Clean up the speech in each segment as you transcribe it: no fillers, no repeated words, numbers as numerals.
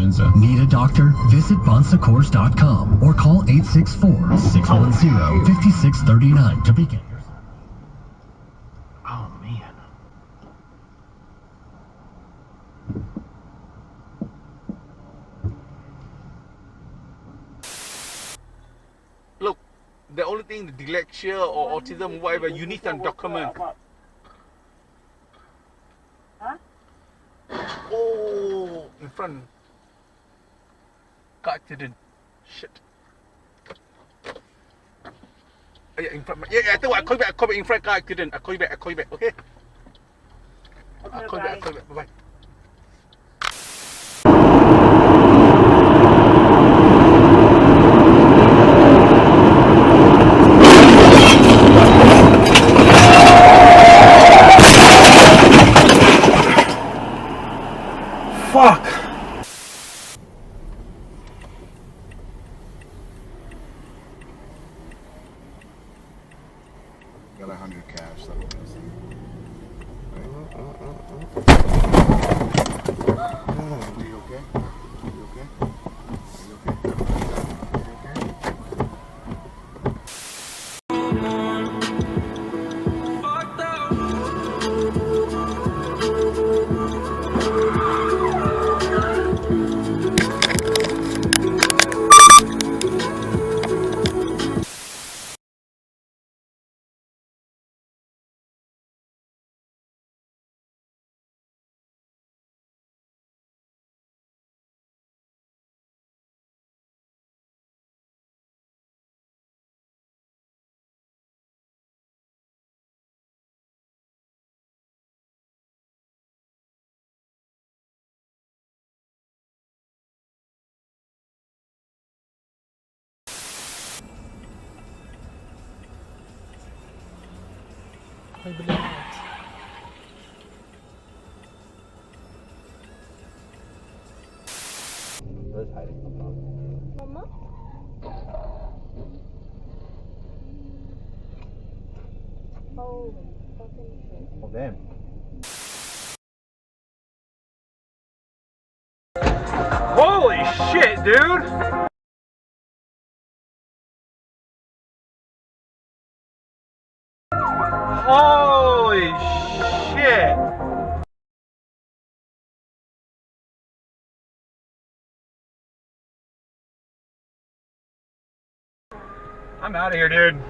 influenza. Need a doctor? Visit bonsacors.com or call 864-610-5639 to begin your... Oh, man. Look, the only thing, the dyslexia or autism, whatever, you need some document. Huh? Oh, in front. Car accident. Shit. Oh, yeah, in front. Yeah, I think I'll call you back. I'll call you back in front. Car accident. I'll call you back. Okay? I'll call you back. Bye-bye. Fuck! Got 100 cash. That was Are you okay? Are you okay? Are you okay? I believe it. Where's hiding? Mama? Holy fucking shit. Oh, damn. Holy shit, dude! Holy shit! I'm out of here, dude.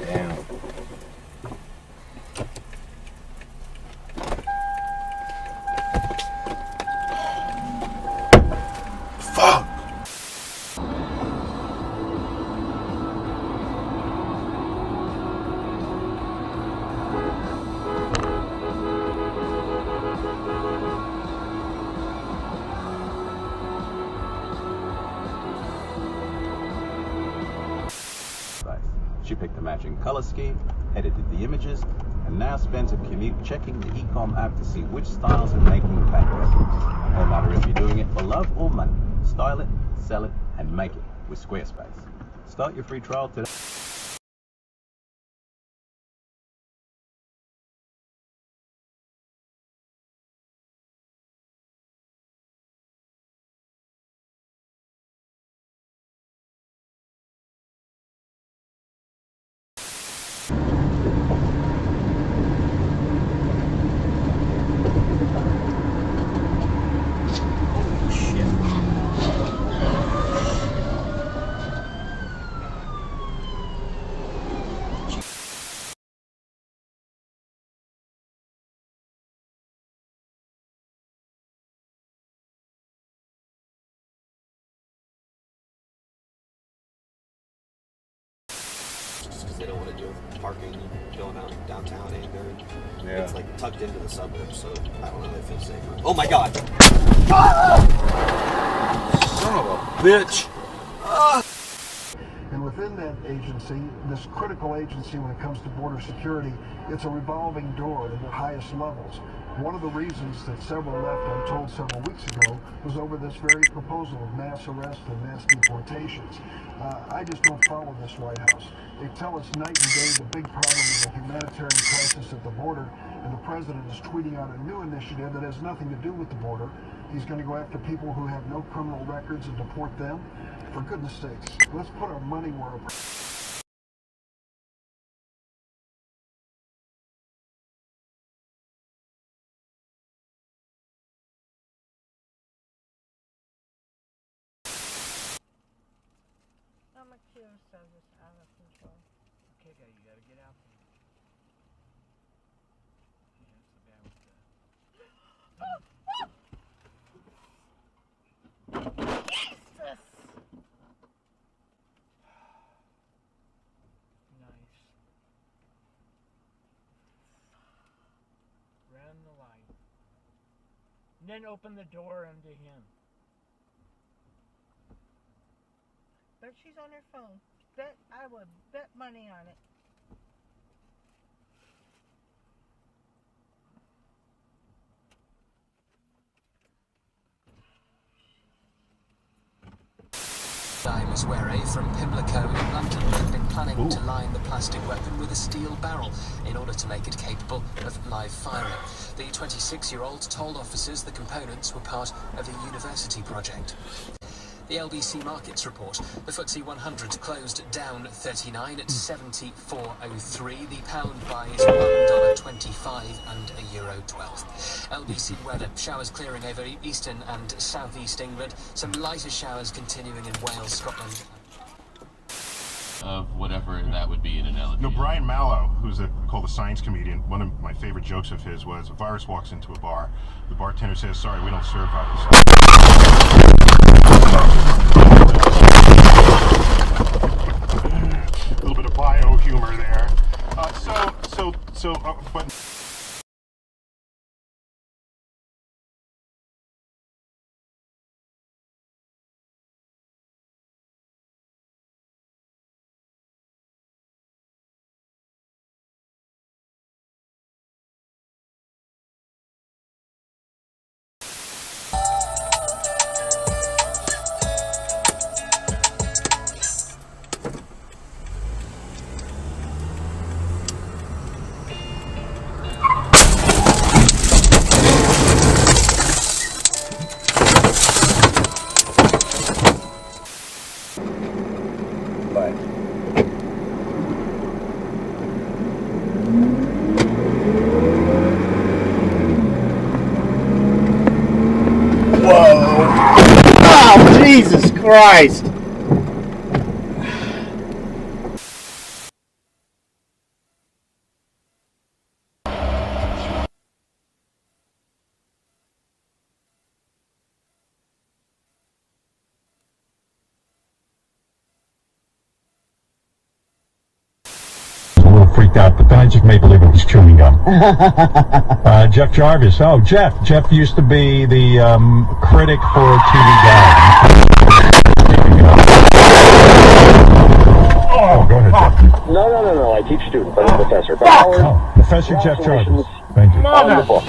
Damn. Fuck! She picked a matching color scheme, edited the images, and now spends a commute checking the e-com app to see which styles are making bank. No matter if you're doing it for love or money, style it, sell it, and make it with Squarespace. Start your free trial today. just because they don't want to deal with parking and going out downtown anger. Yeah. It's like tucked into the suburbs, so I don't know, they feel safer. Oh my god! Son of a bitch! And within that agency, this critical agency when it comes to border security, it's a revolving door at the highest levels. One of the reasons that several left, I'm told several weeks ago, was over this very proposal of mass arrest and mass deportations. I just don't follow this White House. They tell us night and day the big problem is a humanitarian crisis at the border, and the president is tweeting out a new initiative that has nothing to do with the border. He's going to go after people who have no criminal records and deport them. For goodness sakes, let's put our money where our... I'm accused of this out of control. Okay, guy, you gotta get out there. Yeah, that's the bad with that. Jesus! Nice. Ran the light. And then open the door onto him. But she's on her phone. I would bet money on it. Divers Wary from Pimlico in London had been planning to line the plastic weapon with a steel barrel in order to make it capable of live firing. The 26-year-old told officers the components were part of a university project. The LBC Markets report, the FTSE 100 closed down 39 at 74.03. The pound buys $1.25 and €1.12. LBC weather, showers clearing over eastern and southeast England. Some lighter showers continuing in Wales, Scotland. Of whatever that would be in an analogy. No, Brian Mallow, who's called a science comedian, one of my favorite jokes of his was a virus walks into a bar. The bartender says, "Sorry, we don't serve virus." A little bit of bio humor there. But. Jesus Christ! Freaked out, but then I just made believe it was chewing gum. Jeff Jarvis. Oh, Jeff. Jeff used to be the critic for TV Guide. Oh, go ahead, Jeff. No. I teach students. I'm a professor. Professor Jeff Jarvis. Thank you. On the book.